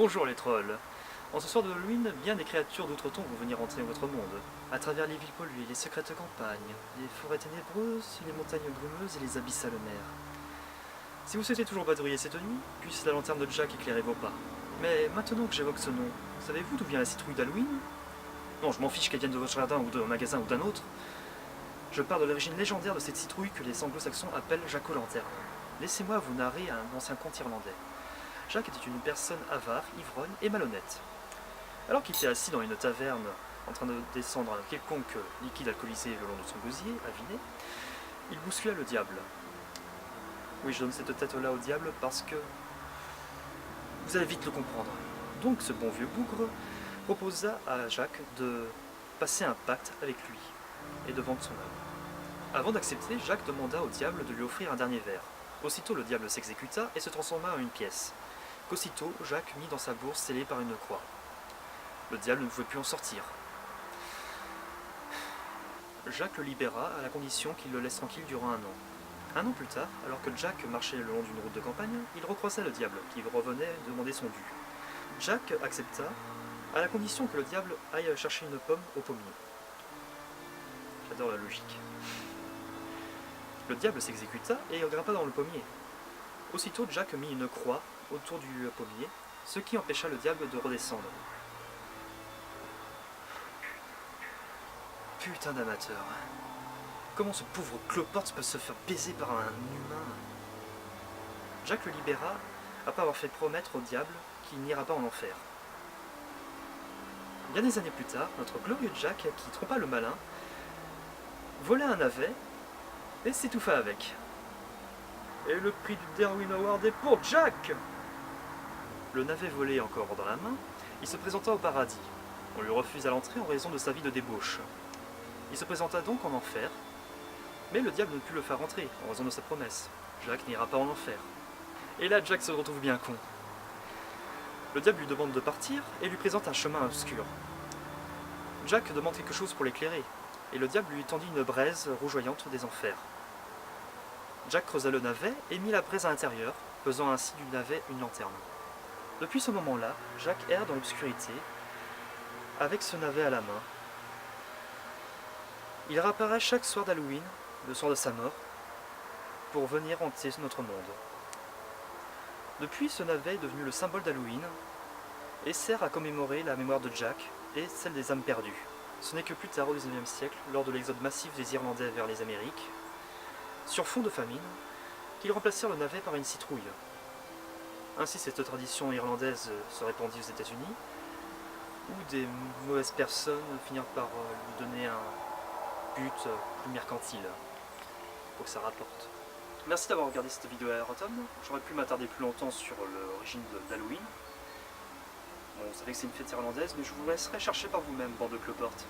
Bonjour les trolls. En ce soir de Halloween, bien des créatures d'outre-tombe vont venir entrer dans votre monde. À travers les villes polluées, les secrètes campagnes, les forêts ténébreuses, les montagnes brumeuses et les abyssales mers. Si vous souhaitez toujours badouiller cette nuit, puisse la lanterne de Jack éclairer vos pas. Mais maintenant que j'évoque ce nom, savez-vous d'où vient la citrouille d'Halloween? Non, je m'en fiche qu'elle vienne de votre jardin ou d'un magasin ou d'un autre. Je parle de l'origine légendaire de cette citrouille que les anglo-saxons appellent Jack-o'-lanterne. Laissez-moi vous narrer un ancien conte irlandais. Jack était une personne avare, ivrogne et malhonnête. Alors qu'il était assis dans une taverne, en train de descendre un quelconque liquide alcoolisé le long de son gosier, aviné, il bouscula le diable. Oui, je donne cette tête-là au diable parce que vous allez vite le comprendre. Donc ce bon vieux bougre proposa à Jack de passer un pacte avec lui et de vendre son âme. Avant d'accepter, Jack demanda au diable de lui offrir un dernier verre. Aussitôt le diable s'exécuta et se transforma en une pièce, qu'aussitôt Jack mit dans sa bourse scellée par une croix. Le diable ne pouvait plus en sortir. Jack le libéra à la condition qu'il le laisse tranquille durant un an. Un an plus tard, alors que Jack marchait le long d'une route de campagne, il recroisa le diable, qui revenait demander son dû. Jack accepta, à la condition que le diable aille chercher une pomme au pommier. J'adore la logique. Le diable s'exécuta et grimpa dans le pommier. Aussitôt, Jack mit une croix autour du pommier, ce qui empêcha le diable de redescendre. Putain d'amateur. Comment ce pauvre cloporte peut se faire baiser par un humain? Jack le libéra après avoir fait promettre au diable qu'il n'ira pas en enfer. Bien des années plus tard, notre glorieux Jack, qui trompa le malin, vola un navet et s'étouffa avec. Et le prix du Darwin Award est pour Jack! Le navet volé encore dans la main, il se présenta au paradis. On lui refusa l'entrée en raison de sa vie de débauche. Il se présenta donc en enfer, mais le diable ne put le faire rentrer en raison de sa promesse. Jack n'ira pas en enfer. Et là, Jack se retrouve bien con. Le diable lui demande de partir et lui présente un chemin obscur. Jack demande quelque chose pour l'éclairer, et le diable lui tendit une braise rougeoyante des enfers. Jack creusa le navet et mit la braise à l'intérieur, faisant ainsi du navet une lanterne. Depuis ce moment-là, Jack erre dans l'obscurité, avec ce navet à la main. Il réapparaît chaque soir d'Halloween, le soir de sa mort, pour venir hanter notre monde. Depuis, ce navet est devenu le symbole d'Halloween et sert à commémorer la mémoire de Jack et celle des âmes perdues. Ce n'est que plus tard, au XIXe siècle, lors de l'exode massif des Irlandais vers les Amériques, sur fond de famine, qu'ils remplacèrent le navet par une citrouille. Ainsi, cette tradition irlandaise se répandit aux États-Unis, où des mauvaises personnes finirent par lui donner un but plus mercantile, pour que ça rapporte. Merci d'avoir regardé cette vidéo à Rotom. J'aurais pu m'attarder plus longtemps sur l'origine d'Halloween. Bon, vous savez que c'est une fête irlandaise, mais je vous laisserai chercher par vous-même, bande de cloportes.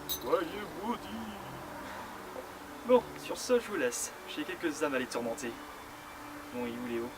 Soyez maudits! Bon, sur ce, je vous laisse. J'ai quelques âmes à les tourmenter. Bon, et où Léo?